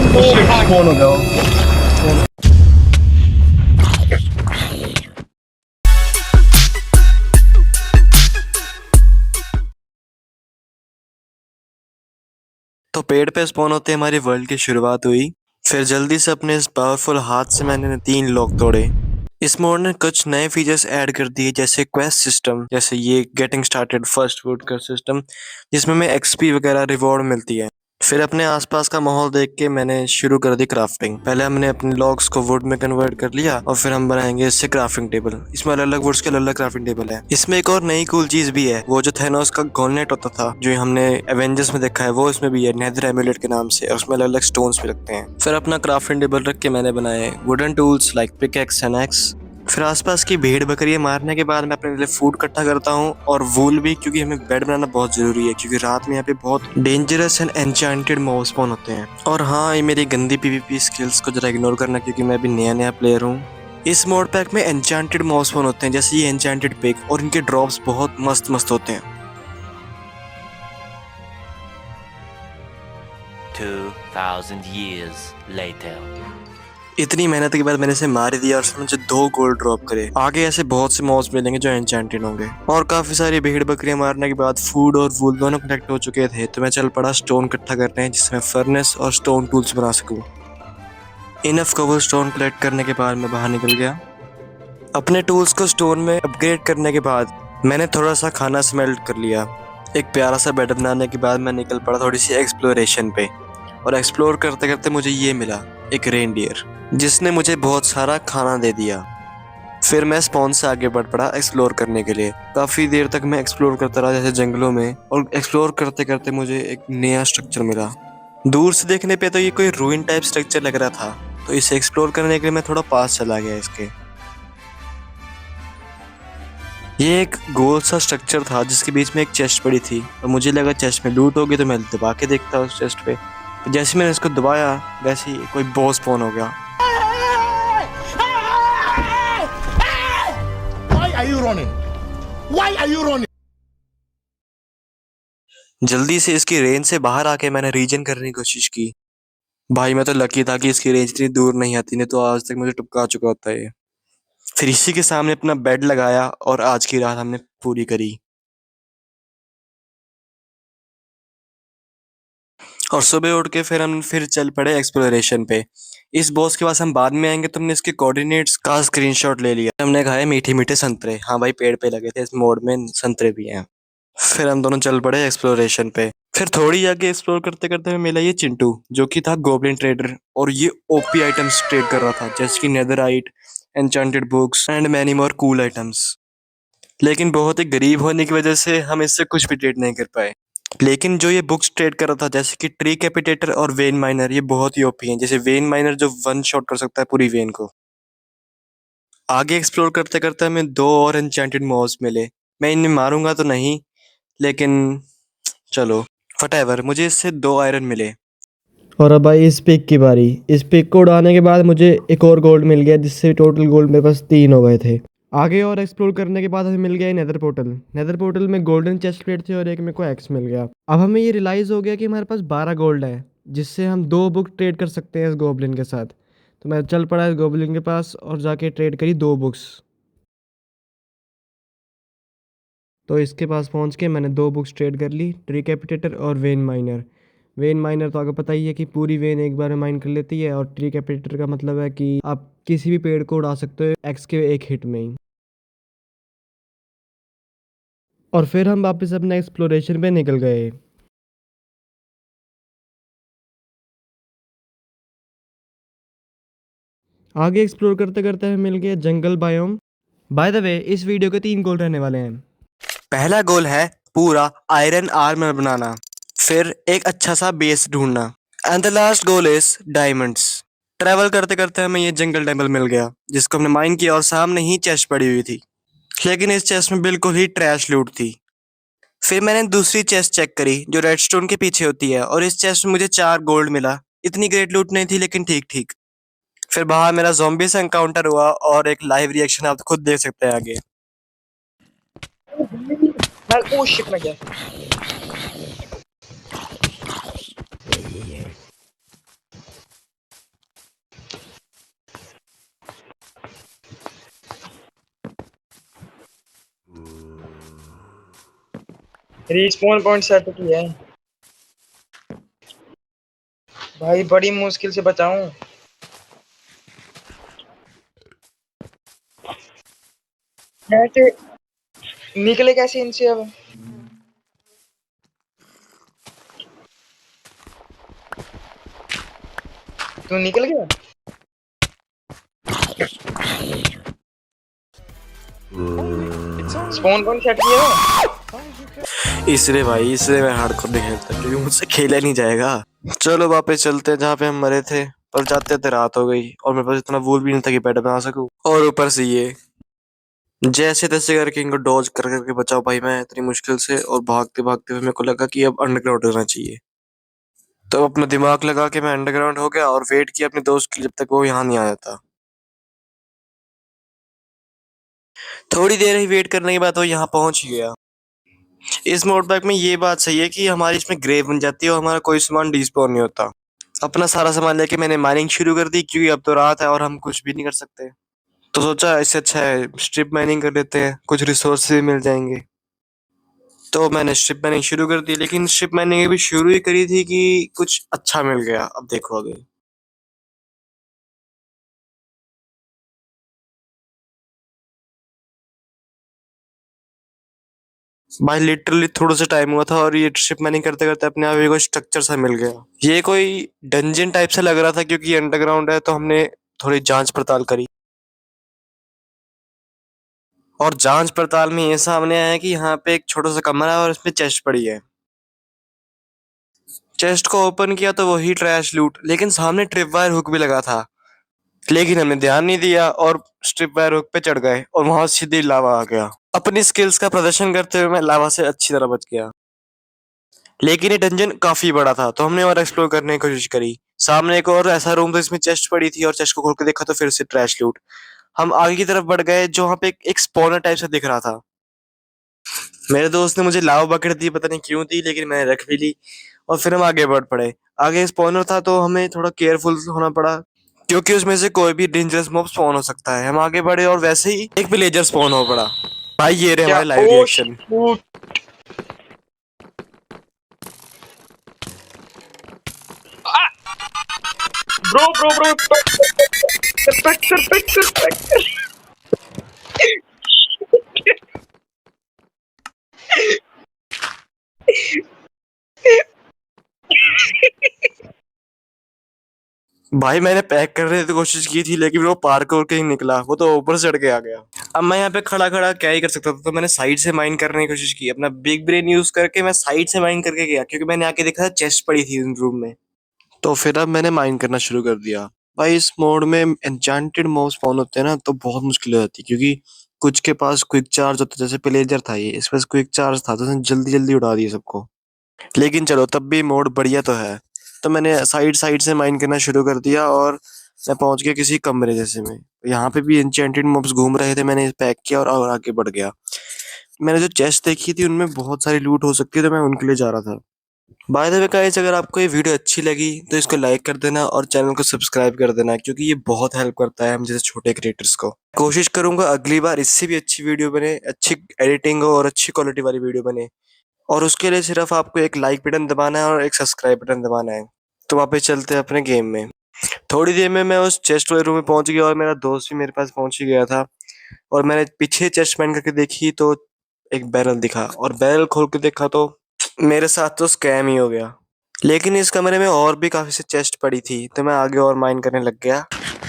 Phone हो गया। तो पेड़ पे स्पॉन होते हमारी वर्ल्ड की शुरुआत हुई। फिर जल्दी से अपने इस पावरफुल हाथ से मैंने 3 लॉक तोड़े। इस मोड ने कुछ नए फीचर्स ऐड कर दिए, जैसे क्वेस्ट सिस्टम, जैसे ये गेटिंग स्टार्टेड फर्स्ट वुड का सिस्टम, जिसमें हमें एक्सपी वगैरह रिवॉर्ड मिलती है। फिर अपने आसपास का माहौल देख के मैंने शुरू कर दी क्राफ्टिंग। पहले हमने अपने लॉग्स को वुड में कन्वर्ट कर लिया और फिर हम बनाएंगे इससे क्राफ्टिंग टेबल। इसमें अलग अलग वुड्स के अलग अलग क्राफ्टिंग टेबल है। इसमें एक और नई कूल चीज भी है, वो जो थेनोस का गॉन्टलेट होता था जो हमने एवेंजर्स में देखा है, वो इसमें भी है नेदर एमुलेट के नाम से, और उसमें अलग अलग स्टोन्स भी लगते हैं। फिर अपना क्राफ्टिंग टेबल रख के मैंने बनाए wooden tools like pickaxe and x. फिर आसपास की भेड़ बकरियां मारने के बाद मैं अपने लिए फूड इकट्ठा करता हूँ और वूल भी, क्योंकि हमें बेड बनाना बहुत जरूरी है, क्योंकि रात में यहाँ पे बहुत dangerous and enchanted mob spawn होते हैं। और हाँ, ये मेरी गंदी पीवीपी स्किल्स को जरा इग्नोर करना, क्योंकि मैं भी नया नया प्लेयर हूँ। इस मोड पैक में एन्चेंटेड मॉब स्पॉन होते हैं, जैसे ये एन्चेंटेड पिग, और इनके ड्रॉप्स बहुत मस्त मस्त होते हैं। 2000 years later. इतनी मेहनत के बाद मैंने इसे मार ही दिया और उसने मुझे 2 गोल्ड ड्रॉप करे। आगे ऐसे बहुत से मॉब्स मिलेंगे जो एन्चेंटेड होंगे। और काफी सारी भेड़ बकरियां मारने के बाद फूड और वूल दोनों कलेक्ट हो चुके थे, तो मैं चल पड़ा स्टोन इकट्ठा करने हैं, जिसमें फर्नेस और स्टोन टूल्स बना सकूं। इनफ कवर स्टोन कलेक्ट करने के बाद मैं बाहर निकल गया। अपने टूल्स को स्टोन में अपग्रेड करने के बाद मैंने थोड़ा सा खाना स्मेल्ट कर लिया। एक प्यारा सा बेड बनाने के बाद मैं निकल पड़ा थोड़ी सी एक्सप्लोरेशन पे, और एक्सप्लोर करते करते मुझे ये मिला, एक रेनडियर, जिसने मुझे बहुत सारा खाना दे दिया। फिर मैं स्पॉन से आगे बढ़ पड़ा एक्सप्लोर करने के लिए। काफी देर तक मैं एक्सप्लोर करता रहा जैसे जंगलों में, और एक्सप्लोर करते करते मुझे एक नया स्ट्रक्चर मिला। दूर से देखने पे तो ये कोई रूइन टाइप स्ट्रक्चर लग रहा था, तो इसे एक्सप्लोर करने के लिए मैं थोड़ा पास चला गया इसके। ये एक गोल सा स्ट्रक्चर था जिसके बीच में एक चेस्ट पड़ी थी, और मुझे लगा चेस्ट में लूट होगी, तो मैं दबा के देखता उस चेस्ट पे। तो जैसे मैंने इसको दबाया, वैसे ही कोई बॉस स्पॉन हो गया। Why are you running? Why are you running? जल्दी से इसकी रेंज से बाहर आके मैंने रीजन करने की कोशिश की। भाई मैं तो लकी था कि इसकी रेंज इतनी दूर नहीं आती, नहीं तो आज तक मुझे टपका चुका होता है ये। फिर इसी के सामने अपना बेड लगाया और आज की रात हमने पूरी करी। और सुबह उठ के फिर हम फिर चल पड़े एक्सप्लोरेशन पे। इस बॉस के पास हम बाद में आएंगे, तुमने इसके कोऑर्डिनेट्स का स्क्रीनशॉट ले लिया। हमने खाए मीठे मीठे संतरे। हाँ भाई, पेड़ पे लगे थे, इस मोड में संतरे भी हैं। फिर हम दोनों चल पड़े एक्सप्लोरेशन पे। फिर थोड़ी आगे एक्सप्लोर करते करते हमें मिला ये चिंटू, जो कि था गोब्लिन ट्रेडर, और ये ओपी आइटम्स ट्रेड कर रहा था, जैसे कि netherite, enchanted books and many more cool items. लेकिन बहुत ही गरीब होने की वजह से हम इससे कुछ भी ट्रेड नहीं कर पाए। लेकिन जो ये बुक्स ट्रेड कर रहा था, जैसे कि ट्री कैपिटेटर और वेन माइनर, ये बहुत ही ओपी हैं। जैसे वेन माइनर जो वन शॉट कर सकता है पूरी वेन को। आगे एक्सप्लोर करते करते हमें 2 और एन्चेंटेड मॉब्स मिले। मैं इन्हें मारूंगा तो नहीं, लेकिन चलो व्हाटएवर, मुझे इससे 2 आयरन मिले। और अब आई इस पिक की बारी। इस पिक को उड़ाने के बाद मुझे एक और गोल्ड मिल गया, जिससे टोटल गोल्ड मेरे पास 3 हो गए थे। आगे और एक्सप्लोर करने के बाद हमें मिल गया नेदर पोर्टल। नेदर पोर्टल में गोल्डन चेस्ट प्लेट थे और एक मेरे को एक्स मिल गया। अब हमें ये रियलाइज़ हो गया कि हमारे पास 12 गोल्ड है, जिससे हम 2 बुक ट्रेड कर सकते हैं इस गोबलिन के साथ। तो मैं चल पड़ा इस गोबलिन के पास और जाके ट्रेड करी 2 बुक्स। तो इसके पास पहुंच के मैंने 2 बुक्स ट्रेड कर ली, ट्री कैपिटेटर और वेन माइनर। वेन माइनर तो आपको पता ही है कि पूरी वेन एक बार में माइन कर लेती है, और ट्री कैपिटेटर का मतलब है कि आप किसी भी पेड़ को उड़ा सकते हो एक्स के एक हिट में ही। और फिर हम वापस अपने एक्सप्लोरेशन पे निकल गए। आगे एक्सप्लोर करते करते हमें मिल गया जंगल बायोम। बाय द वे, इस वीडियो के 3 गोल रहने वाले हैं। पहला गोल है पूरा आयरन आर्मर बनाना, फिर एक अच्छा सा बेस ढूंढना, and the last goal is diamonds. Travel करते करते हमें ये जंगल टेम्पल मिल गया, जिसको हमने माइन किया, और सामने ही चेस्ट पड़ी हुई थी। लेकिन इस चेस्ट में बिल्कुल ही ट्रैश लूट थी। फिर मैंने दूसरी चेस्ट चेक करी जो रेडस्टोन के पीछे होती है, और इस चेस्ट में मुझे 4 गोल्ड मिला। इतनी ग्रेट लूट नहीं थी, लेकिन ठीक ठीक। फिर बाहर मेरा ज़ॉम्बी से एनकाउंटर हुआ, और एक लाइव रिएक्शन आप खुद देख सकते हैं आगे। Oh shit, मैं गया। रिस्पॉन पॉइंट सेट किया है भाई, बड़ी मुश्किल से बचाऊं। कैसे निकले कैसे इनसे अब? तू निकल गया? स्पॉन पॉइंट सेट किया है? इसलिए भाई, इसलिए मैं हार्डकोर नहीं खेलता, क्योंकि मुझसे खेला नहीं जाएगा। चलो वापस चलते हैं जहाँ पे हम मरे थे। पर जाते जाते रात हो गई और मेरे पास इतना वूल भी नहीं था कि बेड बना सकूं, और ऊपर से ये जैसे तैसे करके इनको डॉज कर करके बचाओ भाई मैं इतनी मुश्किल से, और भागते भागते हुए मेरे को लगा कि अब अंडरग्राउंड होना चाहिए। तो अपना दिमाग लगा के मैं अंडरग्राउंड हो गया और वेट किया अपने दोस्त की जब तक वो यहाँ नहीं आया था। थोड़ी देर ही वेट करने के बाद वो यहाँ पहुंच ही गया। इस मोड पैक में ये बात सही है कि हमारी इसमें ग्रेव बन जाती है और हमारा कोई सामान डिस्पॉन नहीं होता। अपना सारा सामान लेके मैंने माइनिंग शुरू कर दी, क्योंकि अब तो रात है और हम कुछ भी नहीं कर सकते। तो सोचा इससे अच्छा है स्ट्रिप माइनिंग कर लेते हैं, कुछ रिसोर्स भी मिल जाएंगे। तो मैंने स्ट्रिप माइनिंग शुरू कर दी, लेकिन स्ट्रिप माइनिंग अभी शुरू ही करी थी कि कुछ अच्छा मिल गया। अब देखो आगे। भाई लिटरली थोड़ा सा टाइम हुआ था और ये स्ट्रिप माइनिंग करते करते अपने आप को स्ट्रक्चर सा मिल गया। ये कोई डंजन टाइप से लग रहा था, क्योंकि अंडरग्राउंड है, तो हमने थोड़ी जांच पड़ताल करी। और जांच पड़ताल में ये सामने आया कि यहाँ पे एक छोटा सा कमरा है और इसमें चेस्ट पड़ी है। चेस्ट को ओपन किया तो वही ट्रैश लूट, लेकिन सामने ट्रिप वायर हुक भी लगा था। लेकिन हमने ध्यान नहीं दिया और स्ट्रिप वायर हुक पे चढ़ गए और वहां सीधी लावा आ गया। अपनी स्किल्स का प्रदर्शन करते हुए मैं लावा से अच्छी तरह बच गया। लेकिन ये डंजन काफी बड़ा था, तो हमने और एक्सप्लोर करने की कोशिश करी। सामने एक और ऐसा रूम था जिसमें चेस्ट पड़ी थी और चेस्ट को खोल के देखा तो फिर से ट्रैश लूट। हम आगे की तरफ बढ़ गए जो वहां पे एक स्पॉनर टाइप से दिख रहा था। मेरे दोस्त ने मुझे लावा बकेट दी, पता नहीं क्यों दी, लेकिन मैंने रख भी ली और फिर हम आगे बढ़ पड़े। आगे स्पॉनर था तो हमें थोड़ा केयरफुल होना पड़ा, क्योंकि उसमें से कोई भी डेंजरस मॉब स्पॉन हो सकता है। हम आगे बढ़े और वैसे ही एक विलेजर स्पॉन हो पड़ा। भाई ये रहे क्या? हमारे लाइव ओ रिएक्शन। शूट। ब्रो कर। भाई मैंने पैक करने की कोशिश की थी, लेकिन वो पार करके ही निकला, वो तो ऊपर से चढ़ के आ गया। अब मैं यहाँ पे खड़ा खड़ा क्या ही कर सकता था, तो मैंने साइड से माइन करने की कोशिश की। अपना बिग ब्रेन यूज करके मैं साइड से माइन करके गया, क्योंकि मैंने आके देखा था चेस्ट पड़ी थी उन रूम में। तो फिर अब मैंने माइन करना शुरू कर दिया। भाई इस मोड में एन्चेंटेड मॉब स्पॉन होते हैं ना, तो बहुत मुश्किल हो जाती है, क्योंकि कुछ के पास क्विक चार्ज होता है, जैसे पिलेजर था, ये इस पास क्विक चार्ज था तो उसने जल्दी जल्दी उड़ा दिया सबको। लेकिन चलो तब भी मोड बढ़िया तो है। तो मैंने साइड साइड से माइन करना शुरू कर दिया और मैं पहुंच गया किसी कमरे जैसे में। यहाँ पे भी एन्चेंटेड मॉब्स घूम रहे थे, मैंने पैक किया और आगे बढ़ गया। मैंने जो चेस्ट देखी थी उनमें बहुत सारी लूट हो सकती है, तो मैं उनके लिए जा रहा था। बाय द वे गाइस, अगर आपको ये वीडियो अच्छी लगी तो इसको लाइक कर देना और चैनल को सब्सक्राइब कर देना, क्योंकि ये बहुत हेल्प करता है हम जैसे छोटे क्रिएटर्स को। कोशिश करूंगा अगली बार इससे भी अच्छी वीडियो बने, अच्छी एडिटिंग हो और अच्छी क्वालिटी वाली वीडियो बने। और उसके लिए सिर्फ आपको एक लाइक बटन दबाना है और एक सब्सक्राइब बटन दबाना है। तो वापस चलते हैं अपने गेम में। थोड़ी देर में मैं उस चेस्ट वाले रूम में पहुंच गया और मेरा दोस्त भी मेरे पास पहुंच ही गया था। और मैंने पीछे चेस्ट मैन करके देखी तो एक बैरल दिखा, और बैरल खोल के देखा तो मेरे साथ तो स्कैम ही हो गया। लेकिन इस कमरे में और भी काफी से चेस्ट पड़ी थी, तो मैं आगे और माइन करने लग गया,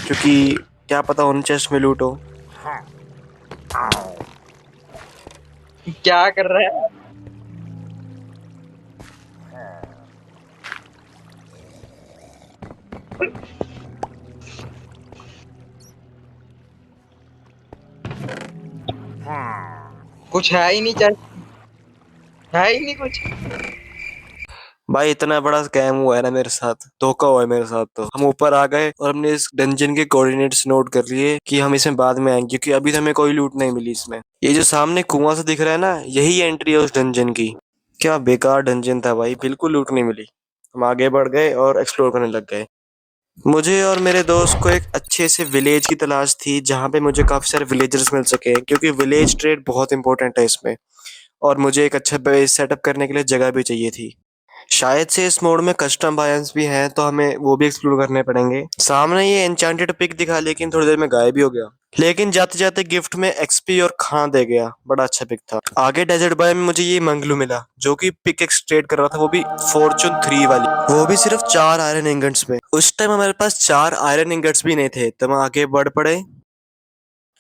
क्योंकि क्या पता उन चेस्ट में लूट हो। क्या कर रहा है? कुछ है ही नहीं, है ही नहीं कुछ। भाई इतना बड़ा स्कैम हुआ है ना मेरे साथ, धोखा हुआ है मेरे साथ। तो हम ऊपर आ गए और हमने इस डंजन के कोऑर्डिनेट्स नोट कर लिए कि हम इसमें बाद में आएंगे, क्योंकि अभी तो हमें कोई लूट नहीं मिली इसमें। ये जो सामने कुआं सा दिख रहा है ना, यही एंट्री है उस डंजन की। क्या बेकार डंजन था भाई, बिल्कुल लूट नहीं मिली। हम आगे बढ़ गए और एक्सप्लोर करने लग गए। मुझे और मेरे दोस्त को एक अच्छे से विलेज की तलाश थी, जहाँ पे मुझे काफी सारे विलेजर्स मिल सके, क्योंकि विलेज ट्रेड बहुत इंपॉर्टेंट है इसमें। और मुझे एक अच्छा बेस सेटअप करने के लिए जगह भी चाहिए थी। शायद से इस मोड में कस्टम बायोम्स भी हैं तो हमें वो भी एक्सप्लोर करने पड़ेंगे। सामने ये एन्चेंटेड पिक दिखा लेकिन थोड़ी देर में गायब भी हो गया। लेकिन जाते जाते गिफ्ट में एक्सपी और खां दे गया, बड़ा अच्छा पिक था। आगे डेजर्ट बायो में मुझे ये मंगलू मिला जो कि पिक एक्सट्रेड कर रहा था, वो भी फॉर्चून 3 वाली, वो भी सिर्फ 4 आयरन इंगट्स में। उस टाइम हमारे पास 4 आयरन इंगट्स भी नहीं थे तो हम आगे बढ़ पड़े।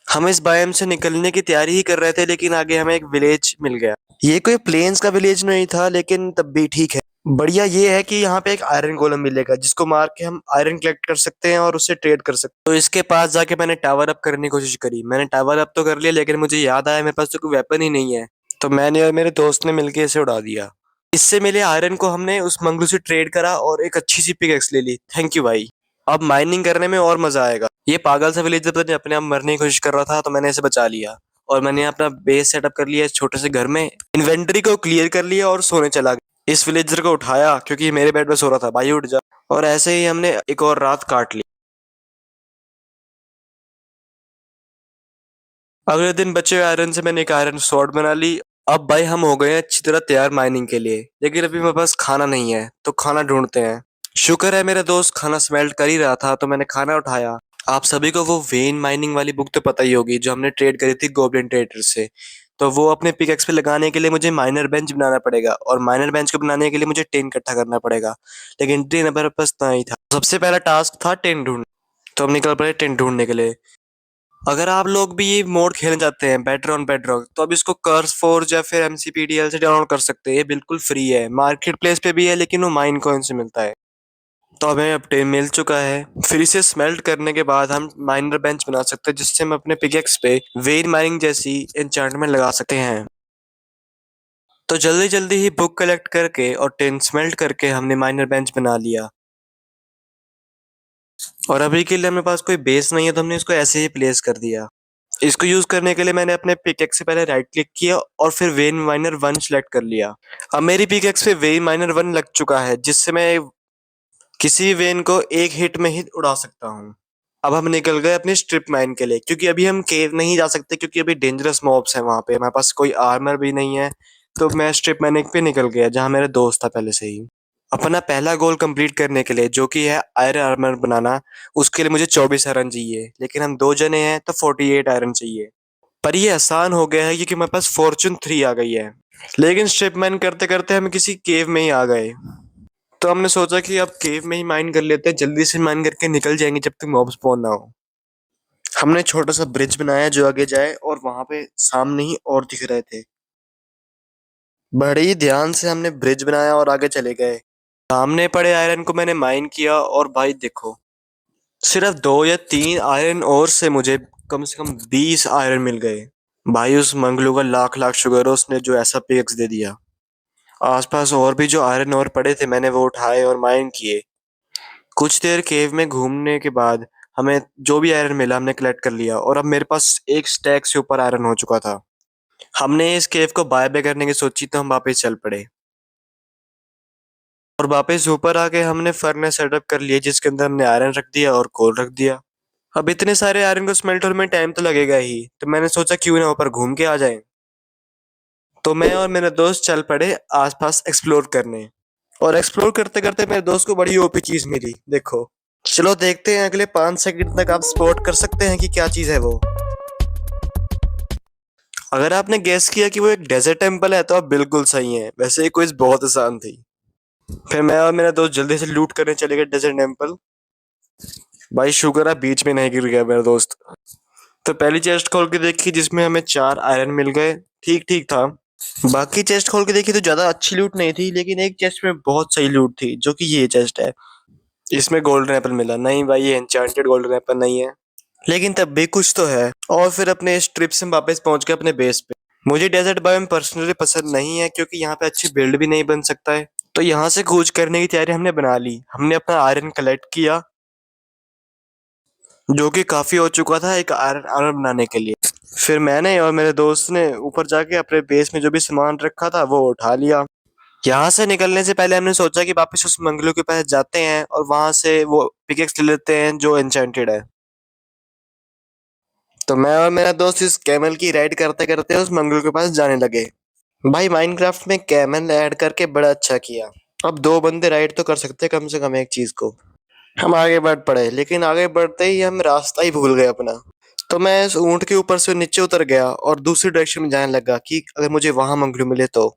हम इस बायोम से निकलने की तैयारी ही कर रहे थे लेकिन आगे हमें एक विलेज मिल गया। ये कोई प्लेन्स का विलेज नहीं था लेकिन तब भी ठीक है। बढ़िया ये है कि यहाँ पे एक आयरन गोलम मिलेगा जिसको मार के हम आयरन कलेक्ट कर सकते हैं और उससे ट्रेड कर सकते हैं। तो इसके पास जाके मैंने टावर अप करने की कोशिश करी। मैंने टावर अप तो कर लिया लेकिन मुझे याद आया मेरे पास तो कोई वेपन ही नहीं है, तो मैंने और मेरे दोस्त ने मिलकर इसे उड़ा दिया। इससे मिले आयरन को हमने उस मंगलू से ट्रेड करा और एक अच्छी सी पिकैक्स ले ली। थैंक यू भाई, अब माइनिंग करने में और मजा आएगा। ये पागल सा विलेजर पता नहीं अपने आप मरने की कोशिश कर रहा था तो मैंने इसे बचा लिया और मैंने अपना बेस सेटअप कर लिया इस छोटे से घर में। इन्वेंटरी को क्लियर कर लिया और सोने चला गया। इस विलेजर को उठाया क्योंकि ये मेरे बेड पे सो रहा था, भाई उठ जा। और ऐसे ही हमने एक और रात काट ली। अगले दिन बचे हुए आयरन से मैंने एक आयरन स्वॉर्ड बना ली। अब भाई हम हो गए हैं अच्छी तरह तैयार माइनिंग के लिए, लेकिन अभी मेरे पास खाना नहीं है तो खाना ढूंढते हैं। शुक्र है मेरा दोस्त खाना स्मेल्ट कर ही रहा था तो मैंने खाना उठाया। आप सभी को वो वेन माइनिंग वाली बुक तो पता ही होगी जो हमने ट्रेड करी थी गोब्लिन ट्रेडर से। तो वो अपने पिकैक्स पे लगाने के लिए मुझे माइनर बेंच बनाना पड़ेगा और माइनर बेंच को बनाने के लिए मुझे टिन इकट्ठा करना पड़ेगा, लेकिन टिन हमारे पास नहीं था। सबसे पहला टास्क था टिन ढूंढना, तो हम निकल पड़े टिन ढूंढने के लिए। अगर आप लोग भी ये मोड खेलना चाहते हैं बेटर ऑन बेडरॉक तो अब इसको कर्स फोर्ज या फिर MCPDL से डाउनलोड कर सकते हैं। ये बिल्कुल फ्री है, मार्केट प्लेस पे भी है लेकिन वो माइन कॉइन से मिलता है। तो हमें अपडेट मिल चुका है। फिर इसे स्मेल्ट करने के बाद हम माइनर बेंच बना सकते हैं जिससे हम अपने पिकेक्स पे वेन माइनिंग जैसी एन्चेंटमेंट लगा सकते हैं। तो जल्दी जल्दी ही बुक कलेक्ट करके और टिन स्मेल्ट करके हमने माइनर बेंच बना लिया। और अभी के लिए हमारे पास कोई बेस नहीं है तो हमने इसको ऐसे ही प्लेस कर दिया। इसको यूज करने के लिए मैंने अपने पिकेक्स से पहले राइट क्लिक किया और फिर वेन माइनर 1 सिलेक्ट कर लिया। अब मेरी पिकेक्स पे वेन माइनर 1 लग चुका है जिससे मैं किसी भी वेन को एक हिट में ही उड़ा सकता हूँ। अब हम निकल गए अपने स्ट्रिप माइन के लिए क्योंकि अभी हम केव नहीं जा सकते क्योंकि अभी डेंजरस मॉब्स हैं वहां पे, हमारे पास कोई आर्मर भी नहीं है। तो मैं स्ट्रिप माइनिंग पे निकल गया जहाँ मेरा दोस्त था पहले से ही। अपना पहला गोल कंप्लीट करने के लिए जो कि है आयरन आर्मर बनाना, उसके लिए मुझे 24 आयरन चाहिए लेकिन हम 2 जने हैं तो 48 आयरन चाहिए। पर ये आसान हो गया है क्योंकि मेरे पास फॉर्चून 3 आ गई है। लेकिन स्ट्रिप माइन करते करते हम किसी केव में ही आ गए, तो हमने सोचा कि अब केव में ही माइन कर लेते हैं, जल्दी से माइन करके निकल जाएंगे जब तक मॉब स्पॉन ना हो। हमने छोटा सा ब्रिज बनाया जो आगे जाए और वहां पे सामने ही और दिख रहे थे। बड़े ही ध्यान से हमने ब्रिज बनाया और आगे चले गए। सामने पड़े आयरन को मैंने माइन किया और भाई देखो सिर्फ 2 या 3 आयरन और से मुझे कम से कम 20 आयरन मिल गए। भाई उस मंगलू का लाख लाख शुक्र है उसने जो ऐसा पिक्स दे दिया। आसपास और भी जो आयरन और पड़े थे मैंने वो उठाए और माइन किए। कुछ देर केव में घूमने के बाद हमें जो भी आयरन मिला हमने कलेक्ट कर लिया और अब मेरे पास एक स्टैक से ऊपर आयरन हो चुका था। हमने इस केव को बाय बाय करने की सोची तो हम वापस चल पड़े और वापस ऊपर आके हमने फर्नेस सेटअप कर लिया जिसके अंदर हमने आयरन रख दिया और कोल रख दिया। अब इतने सारे आयरन को स्मेल्ट होने में टाइम तो लगेगा ही, तो मैंने सोचा क्यों ना ऊपर घूम के आ जाए। तो मैं और मेरे दोस्त चल पड़े आसपास एक्सप्लोर करने और एक्सप्लोर करते करते मेरे दोस्त को बड़ी ओपी चीज मिली। देखो चलो देखते हैं अगले 5 सेकंड तक आप स्पॉट कर सकते हैं कि क्या चीज है वो। अगर आपने गेस किया कि वो एक डेजर्ट टेम्पल है तो आप बिल्कुल सही हैं, वैसे ये क्विज बहुत आसान थी। फिर मैं और मेरा दोस्त जल्दी से लूट करने चले गए डेजर्ट टेम्पल। भाई शुक्र है बीच में नहीं गिर गया मेरा दोस्त। तो पहली चेस्ट खोल के देखी जिसमें हमें 4 आयरन मिल गए, ठीक ठीक था। बाकी चेस्ट खोल के देखी तो ज्यादा अच्छी लूट नहीं थी लेकिन एक चेस्ट में बहुत सही लूट थी जो कि ये चेस्ट है। इसमें गोल्डन एप्पल मिला। नहीं भाई ये एन्चेंटेड गोल्डन एप्पल नहीं है लेकिन तब भी कुछ तो है। और फिर अपने इस ट्रिप से वापस पहुंच गए अपने बेस पे। मुझे डेजर्ट बायोम पर्सनली पसंद नहीं है क्योंकि यहाँ पे अच्छी बिल्ड भी नहीं बन सकता है, तो यहाँ से कूच करने की तैयारी हमने बना ली। हमने अपना आयरन कलेक्ट किया जो कि काफी हो चुका था एक आयरन आर्मर बनाने के लिए। फिर मैंने और मेरे दोस्त ने ऊपर जाके अपने बेस में जो भी सामान रखा था वो उठा लिया। यहाँ से निकलने से पहले हमने सोचा कि वापस उस मंगलू के पास जाते हैं और वहां से वो पिकेक्स ले लेते हैं जो एन्चेंटेड है। तो मैं और मेरा दोस्त इस कैमल की राइड करते करते उस मंगलू के पास जाने लगे। भाई माइनक्राफ्ट में कैमल ऐड करके बड़ा अच्छा किया। अब 2 बंदे राइड तो कर सकते हैं कम से कम एक चीज को। हम आगे बढ़ पड़े, लेकिन आगे बढ़ते ही हम रास्ता ही भूल गए अपना। तो मैं इस ऊंट के ऊपर से नीचे उतर गया और दूसरी डायरेक्शन में जाने लगा कि अगर मुझे वहां मंगलू मिले तो।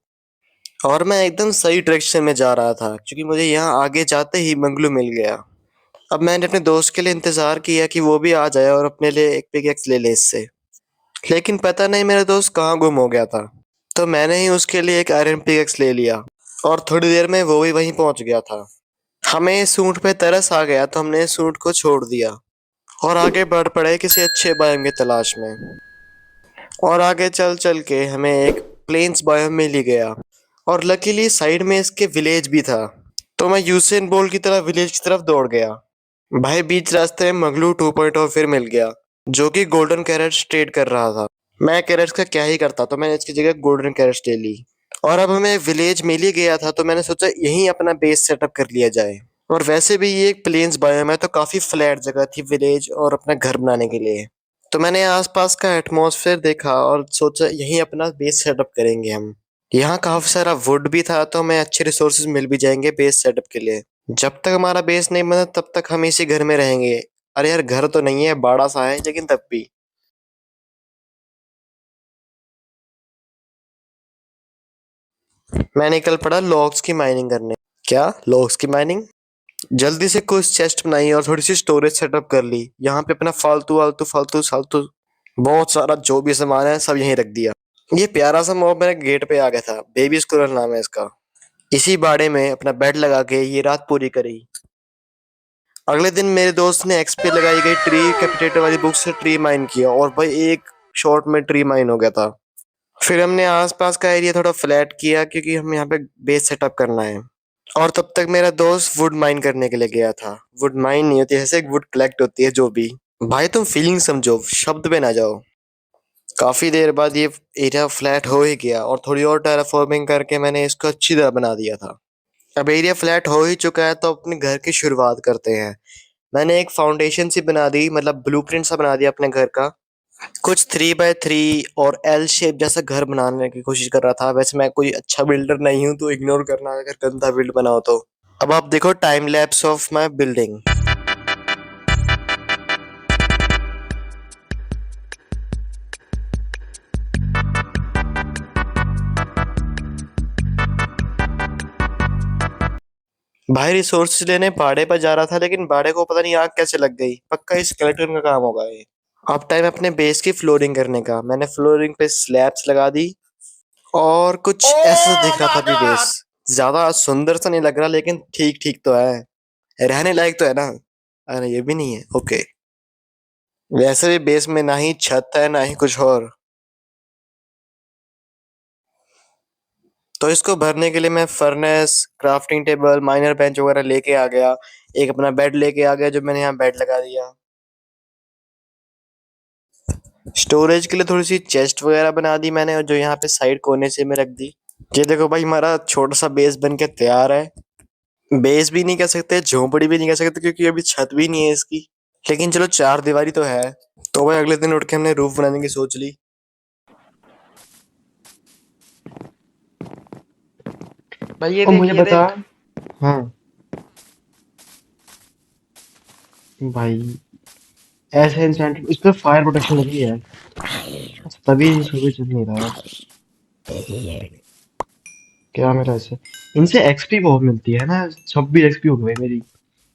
और मैं एकदम सही डायरेक्शन में जा रहा था क्योंकि मुझे यहाँ आगे जाते ही मंगलू मिल गया। अब मैंने अपने दोस्त के लिए इंतजार किया कि वो भी आ जाए और अपने लिए एक पिकेक्स ले ले इससे। लेकिन पता नहीं मेरा दोस्त कहाँ गुम हो गया था। तो मैंने ही उसके लिए एक आयरन पिकेक्स ले लिया और थोड़ी देर में वो भी वहीं पहुंच गया था। हमें इस ऊंट पे तरस आ गया तो हमने इस ऊंट को छोड़ दिया और आगे बढ़ पड़े किसी अच्छे बायोम की तलाश में। और आगे चल चल के हमें एक प्लेन्स बायोम मिल ही गया और लकीली साइड में इसके विलेज भी था। तो मैं यूसेन बोल्ट की तरह विलेज की तरफ दौड़ गया। भाई बीच रास्ते में मगलू 2.0 फिर मिल गया जो कि गोल्डन कैरेट्स ट्रेड कर रहा था। मैं कैरेट्स का क्या ही करता, तो मैंने इसकी जगह गोल्डन कैरेट्स ले ली। और अब हमें विलेज मिल ही गया था तो मैंने सोचा यहीं अपना बेस सेटअप कर लिया जाए। और वैसे भी ये एक प्लेन्स बायोम है तो काफी फ्लैट जगह थी विलेज और अपना घर बनाने के लिए। तो मैंने आसपास का एटमॉस्फेयर देखा और सोचा यहीं अपना बेस सेटअप करेंगे हम। यहाँ काफी सारा वुड भी था तो हमें अच्छे रिसोर्सेज मिल भी जाएंगे बेस सेटअप के लिए। जब तक हमारा बेस नहीं बना तब तक हम इसी घर में रहेंगे। अरे यार घर तो नहीं है, बाड़ा सा है, लेकिन तब भी। मैं निकल पड़ा लॉग्स की माइनिंग करने। क्या लॉग्स की माइनिंग? जल्दी से कुछ चेस्ट बनाई और थोड़ी सी स्टोरेज सेटअप कर ली। यहाँ पे अपना फालतू वालतू फालतू फालतू बहुत सारा जो भी सामान है सब यहीं रख दिया। ये प्यारा सा मॉब मेरे गेट पे आ गया था, बेबी स्क्विरल नाम है इसका। इसी बाड़े में अपना बेड लगा के ये रात पूरी करी। अगले दिन मेरे दोस्त ने एक्सपी लगाई गई ट्री कैपिटेटर वाली बुक से ट्री माइन किया और भाई एक शॉट में ट्री माइन हो गया था। फिर हमने आसपास का एरिया थोड़ा फ्लैट किया क्योंकि हम यहाँ पे बेस सेटअप करना है। और तब तक मेरा दोस्त वुड माइन करने के लिए गया था। वुड माइन नहीं होती, ऐसे वुड कलेक्ट होती है जो भी। भाई तुम फीलिंग समझो, शब्द पे ना जाओ। काफी देर बाद ये एरिया फ्लैट हो ही गया और थोड़ी और टेराफॉर्मिंग करके मैंने इसको अच्छी तरह बना दिया था। अब एरिया फ्लैट हो ही चुका है तो अपने घर की शुरुआत करते हैं। मैंने एक फाउंडेशन सी बना दी, मतलब ब्लूप्रिंट सा बना दिया अपने घर का। कुछ 3x3 और एल शेप जैसा घर बनाने की कोशिश कर रहा था। वैसे मैं कोई अच्छा बिल्डर नहीं हूँ तो इग्नोर करना अगर गंदा बिल्ड बनाओ तो। अब आप देखो time lapse of my building. भाई रिसोर्सेज लेने बाड़े पर जा रहा था लेकिन बाड़े को पता नहीं आग कैसे लग गई। पक्का स्केलेटन का काम होगा ये। अब टाइम अपने बेस की फ्लोरिंग करने का। मैंने फ्लोरिंग पे स्लैब्स लगा दी और कुछ ऐसा दिख रहा था अभी बेस। ज्यादा सुंदर सा नहीं लग रहा लेकिन ठीक ठीक तो है, रहने लायक तो है ना। अरे ये भी नहीं है, ओके। वैसे भी बेस में ना ही छत है ना ही कुछ और। तो इसको भरने के लिए मैं furnace, crafting table, minor bench वगैरह लेके आ गया। एक अपना बेड लेके आ गया जो मैंने यहाँ बेड लगा दिया। स्टोरेज के लिए थोड़ी सी चेस्ट वगैरह बना दी मैंने और जो यहाँ पे साइड कोने से में रख दी। ये देखो भाई हमारा छोटा सा बेस बन के तैयार है। बेस भी नहीं कह सकते, झोंपड़ी भी नहीं कह सकते क्योंकि अभी छत भी नहीं है इसकी। लेकिन चलो चार दीवारी तो है। तो भाई अगले दिन उठ के हमने रूफ बनाने की सोच ली। भाई ये और देख मुझे ये बता। देख। हाँ भाई, ऐसे इंसेंटिव इस पे फायर प्रोटेक्शन लगी है, तभी सुबह चल नहीं रहा है। क्या मेरा ऐसे इनसे एक्सपी बहुत मिलती है ना, 26 एक्सपी हो गई मेरी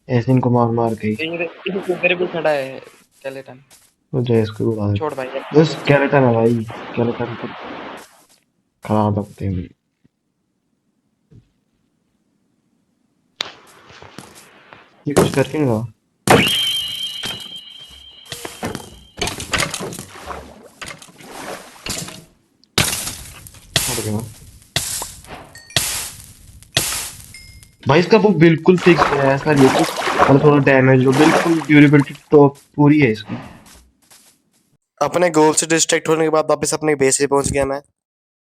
ऐसे इनको मार मार के ही। ये तेरे पे खड़ा है स्केलेटन। तो जय इसको उड़ा दे। छोड़ भाई। बस स्केलेटन है भाई, स्केलेटन तो खराब लगते हैं मुझे। ये कुछ कर क्यों नहीं रहा? हट गया। भाई इसका वो बिल्कुल फिक्स है, ऐसा नहीं है कि मतलब थोड़ा डैमेज हो, बिल्कुल ड्यूरेबिलिटी तो पूरी है इसकी। अपने गोल से डिस्ट्रैक्ट होने के बाद वापस अपने बेस पे पहुंच गया मैं।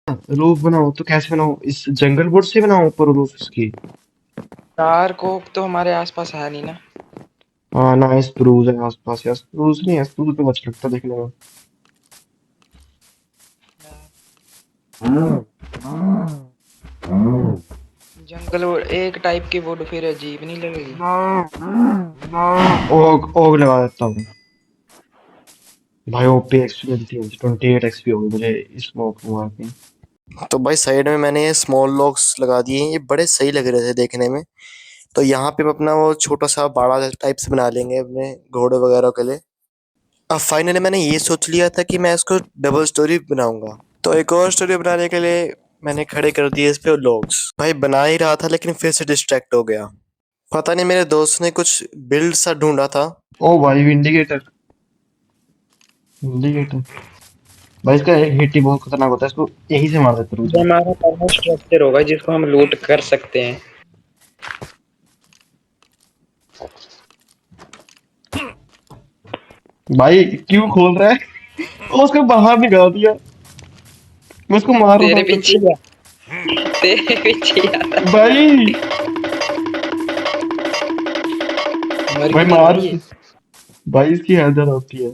रूफ बनाओ तो कैसे बनाओ, इस जंगल बोर्ड से बनाओ ऊपर रूफ इसकी? कार को तो हमारे आसपास है नहीं ना। हाँ ना, स्प्रूस है आसपास, या स्प्रूस नहीं है, स्प्रूस तो अच्छा लगता है देखने में। जंगल वुड एक टाइप की वुड फिर अजीब नहीं लगेगी? ओग ओग लगा देता हूँ भाई। ओपी एक्सपी मिलती है, 28 एक्सपी होगी मुझे स्मोक हुआ के। तो भाई साइड में मैंने ये स्मॉल लॉक्स लगा दिए हैं, ये बड़े सही लग रहे थे देखने में। तो यहाँ पे हम अपना वो छोटा सा बाड़ा टाइप से बना लेंगे अपने घोड़े वगैरह के लिए। अब फाइनली मैंने ये सोच लिया था कि मैं इसको डबल स्टोरी बनाऊंगा। तो एक और स्टोरी बनाने के लिए मैंने खड़े कर दिए इस पे लॉग्स। भाई बना ही रहा था लेकिन फिर से डिस्ट्रैक्ट हो गया। पता नहीं मेरे दोस्त ने कुछ बिल्ड सा ढूंढा था। ओ भाई विंडिकेटर, विंडिकेटर भाई इसका एक हिट ही बहुत खतरनाक होता है, इसको यहीं से मार देते ये रुक। हमारा पहला स्ट्रक्चर होगा जिसको हम लूट कर सकते हैं। भाई क्यों खोल रहा है? ओ उसको बाहर निकाल दिया, मैं उसको मार रहा तेरे था पीछे ऊपर आ, तेरे पीछे आ। से। भाई मर भाई क्यों नहीं मार, रही है? भाई इसकी हैदर होती है।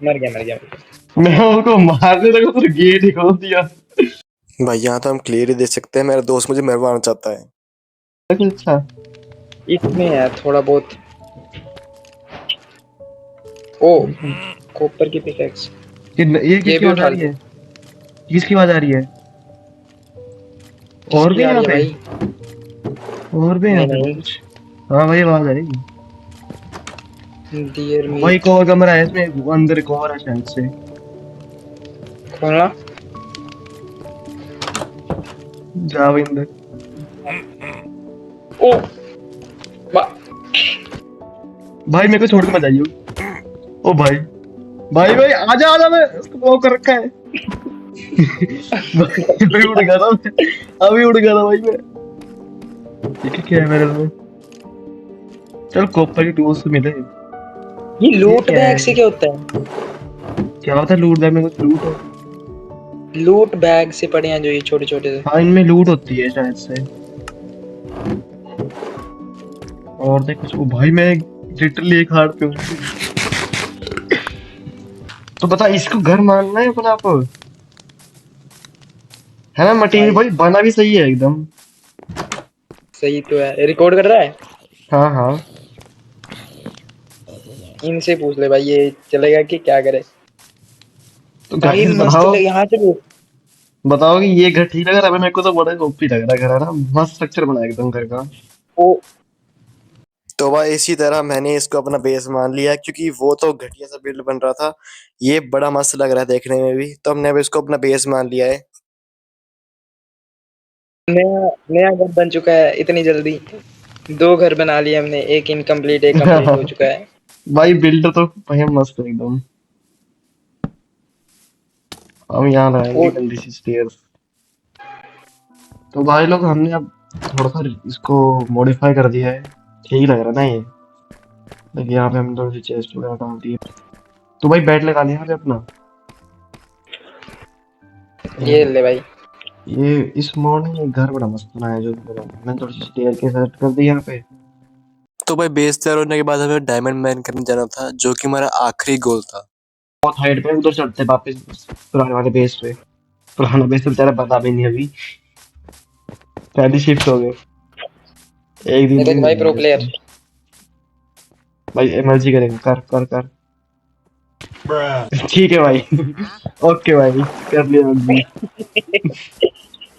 मर गया मर गया मर गया। मैं उसको मारने लगा तो गेट ही खोल दिया। भाई यहाँ तो हम क्लियर ही देख सकते हैं मेरा दोस्त मुझे मरवाना चाहता है। अच्छा इसमें है थोड़ा बहुत। ओ कॉपर की पिकैक्स। ये ये किसकी भी आवाज आ उठा रही ले। है? किसकी आवाज आ रही है? और किसकी भी आ यहाँ रही है पे, भाई? और भी यहाँ नहीं पे नहीं। कुछ। हाँ भाई आवाज आ रही है। डियर भाई एक मीट। और कमरा है इसमें, वो अंदर एक और है शायद से। खोलना। जा भाई अंदर। ओ बा- भाई मेरे को छोड़ के मत जाइयो। ओ भाई, भाई भाई आजा आजा, मैं उसको ब्लॉक कर रखा है। भाई अभी उड़ गया था मैं, अभी उड़ गया था भाई मैं। ये क्या है मेरे में? चल कॉपर की टूल्स तो मिले। ये ये लूट क्या बैग है? से क्या होता है? क्या होता है लूट बैग में? कुछ लूट हो? लूट बैग से पड़े हैं जो ये छोटे छोटे से। हाँ इनमें लूट होती है शायद से। और देख कुछ। ओ भाई मैं लिटरली एक हार्ट पे हूँ। तो बता इसको घर मानना है अपना आप, है ना? मटेरियल भाई भाई बना भी सही है एकदम। सही तो है। रिकॉर्ड कर रहा है? हाँ हाँ। इनसे पूछ ले भाई ये चलेगा कि क्या करे। तो भाई गाइस मस्त बताओ, लगे यहाँ से लूट। बताओ कि ये घर ठीक लग रहा है? अबे मेरे को तो बड़ा ओपी लग रहा है घर, है ना? मस्त स्ट्रक्चर बना है एकदम घर का। ओ तो भाई इसी तरह मैंने इसको अपना बेस मान लिया क्योंकि वो तो घटिया सा बिल्ड बन रहा था। ये बड़ा मस्त लग रहा है देखने में भी, तो हमने अब इसको अपना बेस मान लिया है। नया नया घर बन चुका है इतनी जल्दी। दो घर बना लिए हमने, एक इनकम्प्लीट एक कंप्लीट हो चुका है। भाई बिल्ड तो भाई मस्त है एकदम। हम यहाँ ओ लगाएंगे गंदी सी स्टेयर्स। तो भाई लोग हमने अब थोड़ा सा इसको मॉडिफाई कर दिया है, ठीक लग रहा है ना ये? देखिए यहाँ पे हमने थोड़ी सी चेस्ट वगैरह डाल दी है। तो भाई बेड लगा लिया हमने अपना। ये ले भाई। ये इस मोड ने घर बड़ा मस्त बनाया है जो मैंने थोड़ी सी स्टेयर के सेट कर दी यहाँ पे। तो भाई बेस तैयार होने के बाद हमें डायमंड माइन करने जाना था जो कि हमारा आखिरी गोल था। बहुत हाइट पे उधर चढ़ते हैं वापस पुराने वाले बेस पे। पुराना बेस तो बेचारा बता भी नहीं अभी, पहली शिफ्ट हो गए, एक दिन ये भी देख नहीं भाई हुआ प्रो है प्लेयर। इसको। भाई एमएलजी करेंगे, कर कर कर। ठीक है भाई। ओके भाई, कर लिया एमएलजी।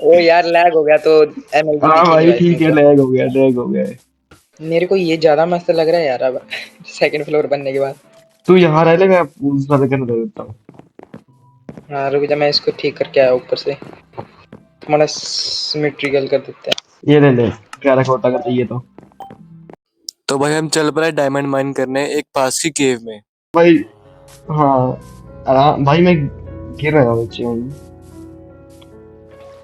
ओ यार लैग हो गया तो एमएलबी हाँ दिखेगी भाई भाई अपने ठीक है, को। लैग हो गया, लैग हो गया है। मेरे को ये ज्यादा मस्त लग रहा है यार अब सेकंड फ्लोर बनने के बाद। तू यहाँ रह ले, मैं उस वाले करने दे देता हूँ। हाँ रुक जा मैं इसको ठीक करके आया ऊपर से। थोड़ा सिमेट्रिकल कर देते हैं। ये ले ले, ग्यारह कोटा का चाहिए तो भाई हम चल पड़े डायमंड माइन करने एक पास की केव में। भाई। हाँ भाई मैं गिर रहा हूँ नीचे हूँ।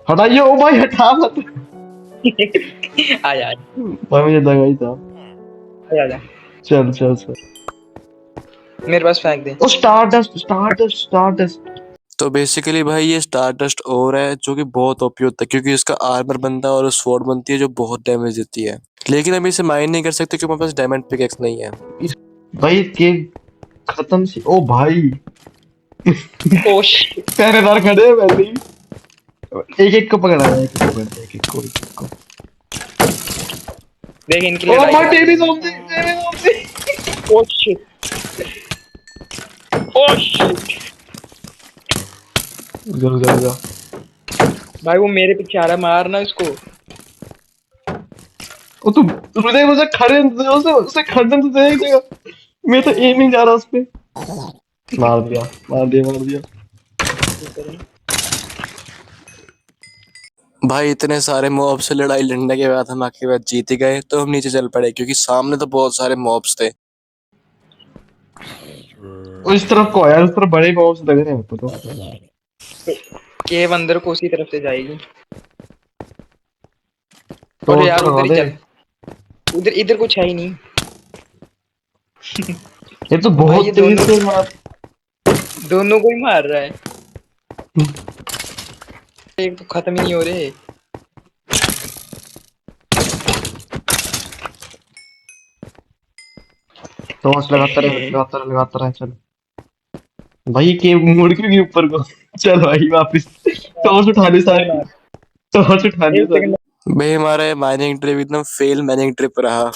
हटाइए, ओ भाई हटा मत। आ जा भाई मुझे लगा ही था। आ जा। चल चल चल। मेरे पास फेंक दे। Oh stardust, stardust, stardust. तो बेसिकली भाई ये स्टार डस्ट और है जो कि बहुत ओपी होता है क्योंकि इसका आर्मर बनता है और स्वॉर्ड बनती है जो बहुत डैमेज देती है। लेकिन हम इसे माइन नहीं कर सकते क्योंकि हमारे पास डायमंड पिकैक्स नहीं है। भाई के खत्म सी। ओ भाई ओ शिट। पहरेदार खड़े हैं पहले ही। एक एक को पकड़ा है, एक एक को पकड़ा है, एक एक को, एक एक को। देख इनकी ओ लड़ाई भाई के बेबी बाद zombie, baby zombie. Oh shit, oh shit. चल चल जा। भाई वो मेरे पीछे आ रहा है, मारना इसको। ओ तू रुदे मुझे खड़े उसे उसे खड़ने तो दे देगा। मैं तो एम ही जा रहा उस पे। मार दिया, मार दिया, मार दिया। भाई इतने सारे मॉब से लड़ाई लड़ने के बाद हम आखिर बाद जीत ही गए, तो हम नीचे चल पड़े क्योंकि सामने तो बहुत सारे मॉब्स थे। और इस तरफ को यार, इस तरफ बड़े बॉम्ब्स लग रहे हैं मेरे को तो। केव अंदर को उसी तरफ से जाएगी। और टॉर्च यार तो लगा उधर ही दे। चल, उधर इधर कुछ है ही नहीं। ये तो भाई ये बहुत तेज दोनों से मार। दोनों को ही मार रहा है, एक तो खत्म ही नहीं हो रहे। टॉर्च लगाता रहे, लगाता रहे, लगाता रहे, चल। भाई के मुड़ क्यों गई ऊपर को? चल भाई वापस। टॉर्च उठा ले मैं सारी, मार, टॉर्च उठा ले एक सारी। सेकंड। भाई हमारा माइनिंग ट्रिप एकदम फेल माइनिंग ट्रिप रहा।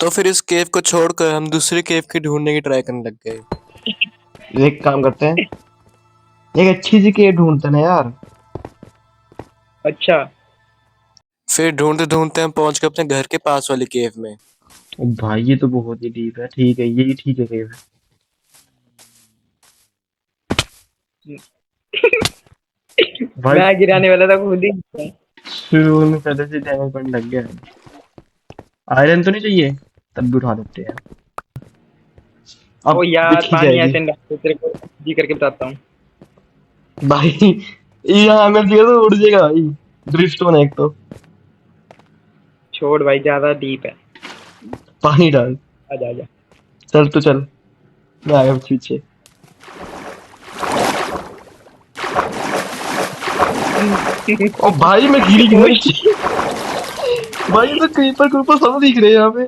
तो फिर इस केव को छोड़कर हम दूसरी केव की ढूंढने की ट्राई करने लग गए। एक काम करते हैं, एक अच्छी सी केव ढूंढते हैं ना यार। अच्छा फिर ढूंढते ढूंढते हम पहुंच गए अपने घर के पास वाली केव में। ओ भाई ये तो बहुत ही डीप है, ठीक है, ये ठीक है केव। भाई मैं गिराने वाला था खुद ही। शुरू में पहले से डैमेज पड़ने लग गया है। आयरन तो नहीं चाहिए, तब भी उठा लेते हैं। ओ अब यार दिख ही पानी जाएगी। ऐसे नहीं डालते, तेरे को जी करके बताता हूँ। भाई यहाँ मैं दिया तो उड़ जाएगा भाई। ड्रिफ्ट होना एक तो। छोड़ भाई, ज्यादा डीप है। पानी डाल। आजा आजा। चल तो चल, मैं आया पीछे। ओ भाई मैं गिरी गिरा नीचे। भाई ये तो क्रीपर क्रीपर सब दिख रहे हैं यहाँ पे।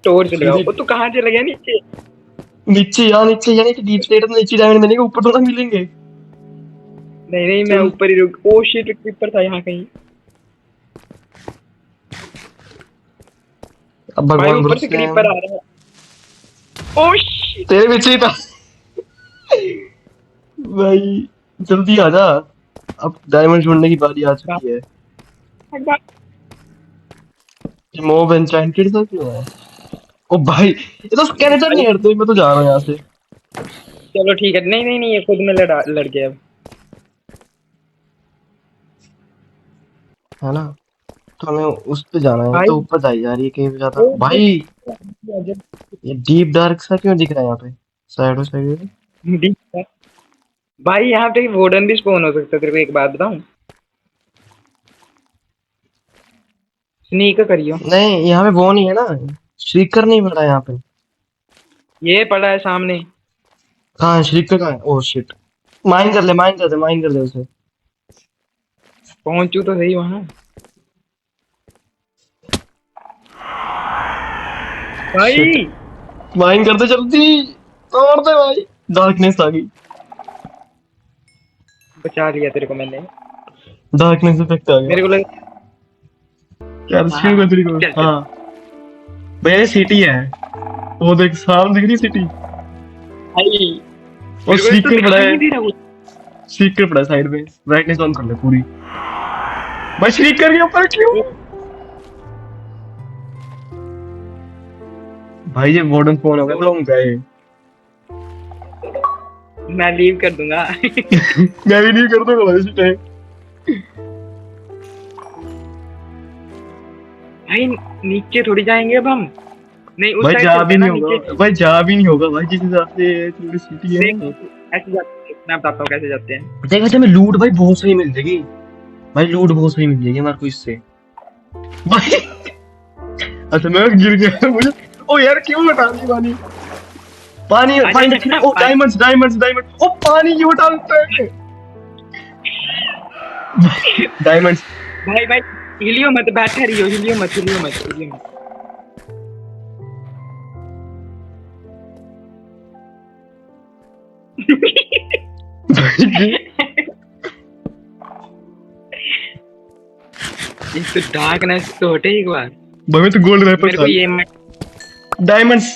टॉर्च लगाओ। सीधे ओ तू कहाँ चला गया नीचे? नीचे, यहाँ नीचे, यानी कि डीप स्टेट में नीचे डायमंड मिलेंगे, ऊपर थोड़ा मिलेंगे। नहीं नहीं, मैं चल ऊपर ही रुक। ओ शिट, क्रीपर था यहाँ कहीं। अब भाई भगवान ऊपर से बरसते क्रीपर हैं। आ रहा है। Oh shit. तेरे पीछे ही था। भाई जल्दी आ जा, अब डायमंड ढूंढने की बारी आ चुकी है। मोब एन्चेंटेड था क्यों है? ओ भाई ये तो स्केलेटन नहीं हटते, मैं तो जा रहा हूँ यहाँ से। चलो ठीक है, नहीं नहीं नहीं, ये खुद में लड़ गया अब। है ना? तो हमें उस पे जाना है, भाई तो ऊपर जाई जा रही है कहीं पे ज्यादा ओ भाई। ये डीप डार्क सा क्यों दिख रहा है यहाँ पे, साइडों साइड? deep है। भाई यहाँ पे वोडन भी स्पॉन हो सकता है, तेरे को एक बात बताऊं? स्नीक करियो। नहीं यहाँ पे वो नहीं है ना, श्रीकर नहीं मिल रहा यहाँ पे। ये पड़ा है सामने। कहाँ है श्रीकर, कहाँ है? Oh shit. माइन कर ले, माइन कर दे, माइन कर दे उसे। पहुंचू तो सही वहां। शिट, भाई माइन कर दे जल्दी, तोड़ दे भाई। डार्कनेस आ गई, बचा लिया तेरे को मैंने। डार्कनेस इफेक्ट आ गया। मेरे को लगा। क्या हाँ शुरू कर तेरी को? चल चल। हाँ भैया सिटी है, वो देख सामने दिख रही सिटी। भाई और मेरे को तो सीकर पड़ा दिखाई है, नहीं दे रहा वो। सीकर पड़ा है साइड में। ब्राइटनेस ऑन कर ले पूरी। भाई श्रीकर के ऊपर क्यों? भाई ये वार्डन फोन हो गया तो हम गए। मैं लीव कर दूंगा। मैं भी नहीं कर दूंगा भाई इस टाइम। भाई नीचे थोड़ी जाएंगे अब हम। नहीं उस भाई साइड जा चलते भी हैं ना नहीं नीचे। होगा, भाई जा भी नहीं होगा भाई, जिस हिसाब से थोड़ी सिटी है देख ना। ऐसे जाते हैं, मैं बताता हूँ कैसे जाते हैं। देख वैसे हमें लूट भाई बहुत सही मिल जाएगी। भाई लूट बहुत सही मिल जाएगी हमारे को इससे भाई। अच्छा मैं गिर गया मुझे। ओ यार क्यों हटा दी पानी? पानी आजा, पानी आजा, रखना। ओ डायमंड्स डायमंड्स डायमंड, ओ पानी क्यों डालते हैं? डायमंड्स। भाई भाई हिलियो मत, बैठे रहियो, हिलियो मत हिलियो मत हिलियो मत। एक तो डार्कनेस तो हटे एक बार। भाई मैं तो गोल्ड मेरे को वेपन ये डायमंड्स।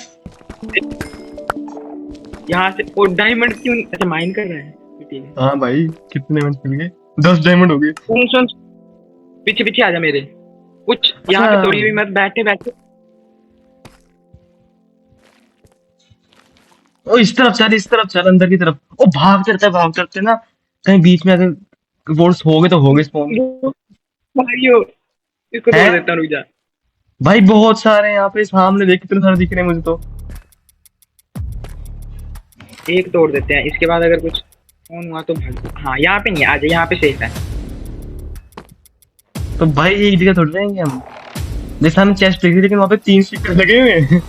यहाँ से वो डायमंड क्यों अच्छा माइन कर रहा है? ठीक है। हाँ भाई कितने डायमंड मिल गए? 10 डायमंड हो गए। सुन सुन पीछे पीछे आ जा मेरे। कुछ यहाँ पे तोड़ी हुई मत, बैठे बैठे। ओ इस तरफ चल अंदर की तरफ। ओ भाग करते ना, कहीं बीच में अगर वोल्स हो गए तो हो गए स्पॉन। मारियो इसको तोड़ है देता हूँ, रुक जा। भाई बहुत सारे यहाँ पे सामने देख, कितने सारे दिख रहे हैं मुझे तो। एक तोड़ देते हैं, इसके बाद अगर कुछ फोन हुआ तो भाग। हाँ यहाँ पे नहीं, आ जा, यहाँ पे सेफ है। तो भाई एक जगह थोड़ी रहेंगे हम। जैसे हमने चेस्ट देखी लेकिन वहाँ पे 3 स्टिकर लगे हुए हैं।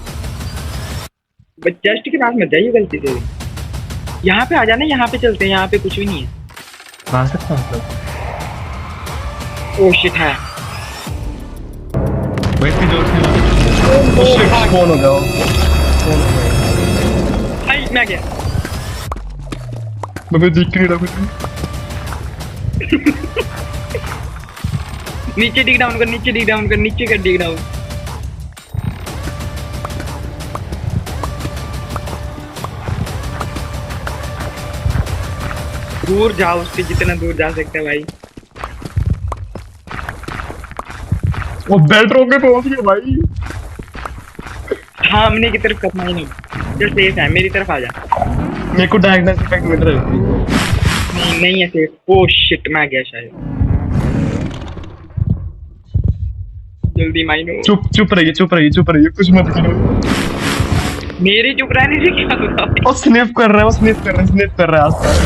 जस्ट के पास मत जाइए गलती से। यहाँ पे आ जाना, यहाँ पे चलते हैं, यहाँ पे कुछ भी नहीं है। आ सकता हूँ मतलब। ओ शिट है। भाई इतनी जोर से ओ शिट स्पॉन हो गया वो। स्पॉन हो गया। भाई मैं गया। मैं देख के नहीं रहा कुछ। नीचे डिग डाउन कर, नीचे डिग डाउन कर, नीचे कर डिग डाउन। दूर जाओ उससे, जितना दूर जा सकते हैं भाई। वो बेल्ट रोक के पहुंच गया भाई। सामने की तरफ करना ही नहीं। चल सेफ है, मेरी तरफ आ जा। मेरे को डायग्नोस इफेक्ट मिल रहा है। नहीं नहीं है सेफ। ओ शिट मैं गया शायद। जल्दी माइनो। चुप रहिए कुछ मत करो। मेरे चुप रहने से क्या होगा? वो स्निफ कर रहा है आसपास।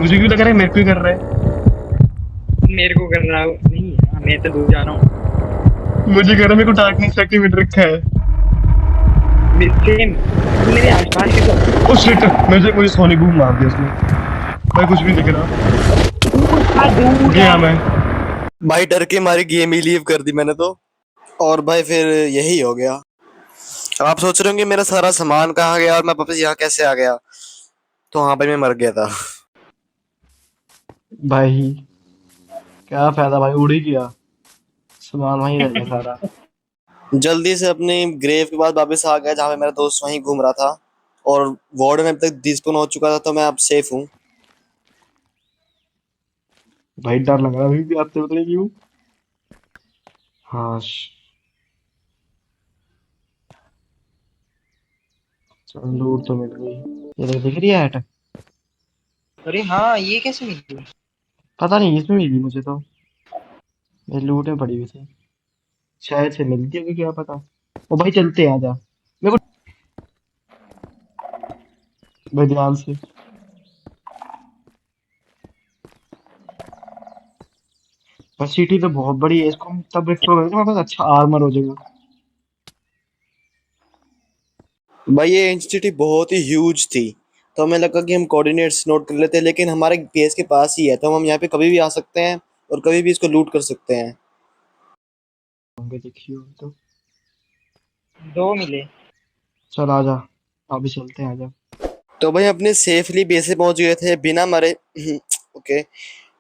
मुझे क्यों लग रहा है मेरे को ही कर रहा है। मेरे को कर रहा हो नहीं? हाँ, मैं तो दूर जा रहा हूँ। मुझे कह रहा है मेरे को डार्कनेस इफेक्ट मिल रखा है। सेम मेरे आसपास के तो। ओ शिट मुझे सोनी बूम मार दिया उसने। मैं कुछ भी नहीं दिख रहा। गया मैं। भाई डर के मारी गेम ही लीव कर दी मैंने तो। और भाई फिर यही हो गया। अब आप सोच रहे होंगे मेरा सारा सामान कहाँ गया और मैं वापस यहाँ कैसे आ गया। तो हाँ भाई मैं मर गया था। भाई क्या फायदा भाई, उड़ ही गया सामान, वहीं रह गया सारा। जल्दी से अपनी ग्रेव के बाद वापस आ गया जहाँ पे मेरा दोस्त वहीं घूम रहा था। और वार्डन अभी तक डिस्पोन हो चुका था तो मैं अब सेफ हूँ। भाई डर लग रहा है अभी भी, आपसे पता नहीं क्यों। हाँ चल लूट तो मिल गई। ये देख दिख रही है ऐट? अरे हाँ ये कैसे मिल गई? पता नहीं इसमें मिली मुझे तो। ये लूट में पड़ी हुई थी, शायद से मिलती होगी, क्या पता। ओ भाई चलते हैं, आजा मेरे को भाई ध्यान से। पर सिटी तो बहुत बड़ी है, इसको हम तब एक्सप्लोर करेंगे हमारे पास अच्छा आर्मर हो जाएगा। भाई ये इंस्टीट्यूट बहुत ही ह्यूज थी। तो हमें लगा कि हम कोऑर्डिनेट्स नोट कर लेते हैं लेकिन हमारे बेस के पास ही है तो हम यहाँ पे कभी भी आ सकते हैं और कभी भी इसको लूट कर सकते हैं। होंगे देखियो तो। 2 मिले। चल आजा, अभी चलते हैं, आजा। तो भाई अपने सेफली बेस पे पहुंच गए थे बिना मरे। ओके।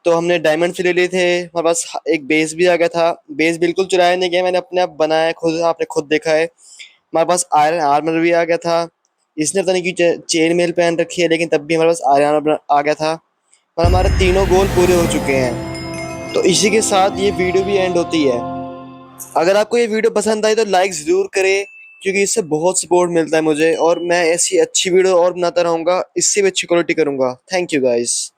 तो हमने डायमंड ले लिए थे, हमारे पास एक बेस भी आ गया था। बेस बिल्कुल चुराया नहीं गया, मैंने अपने आप बनाया खुद, आपने खुद देखा है। हमारे पास आयरन आर्मर भी आ गया था। इसने पता नहीं कि चेन मेल पहन रखी है लेकिन तब भी हमारे पास आयरन आर्मर आ गया था। और हमारे तीनों गोल पूरे हो चुके हैं। तो इसी के साथ ये वीडियो भी एंड होती है। अगर आपको ये वीडियो पसंद आई तो लाइक ज़रूर करें क्योंकि इससे बहुत सपोर्ट मिलता है मुझे और मैं ऐसी अच्छी वीडियो और बनाता रहूँगा, इससे भी अच्छी क्वालिटी करूँगा। Thank you guys.